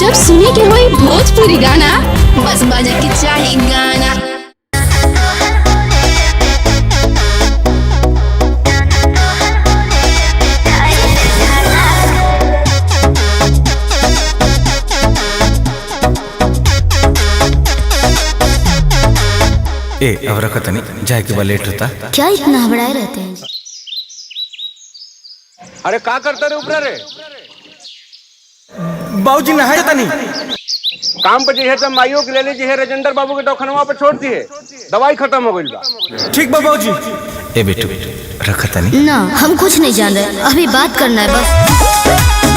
जब सुने के होई भोजपुरी गाना, बस बजे के चाही गाना। अब रखत नहीं जाए के बाद लेट होता। क्या इतना हबड़ाए रहते हैं? अरे का करते रे ऊपर रे? बाबूजी नहाए था नहीं। काम पे जे माइयो के ले लीजिए है राजेंद्र बाबू के दवाखाना पे छोड़ दिए, दवाई खत्म हो गई बा। ठीक बा बाबूजी। ए बेटू रखत नहीं ना, हम कुछ नहीं जान रहे, अभी बात करना है बस।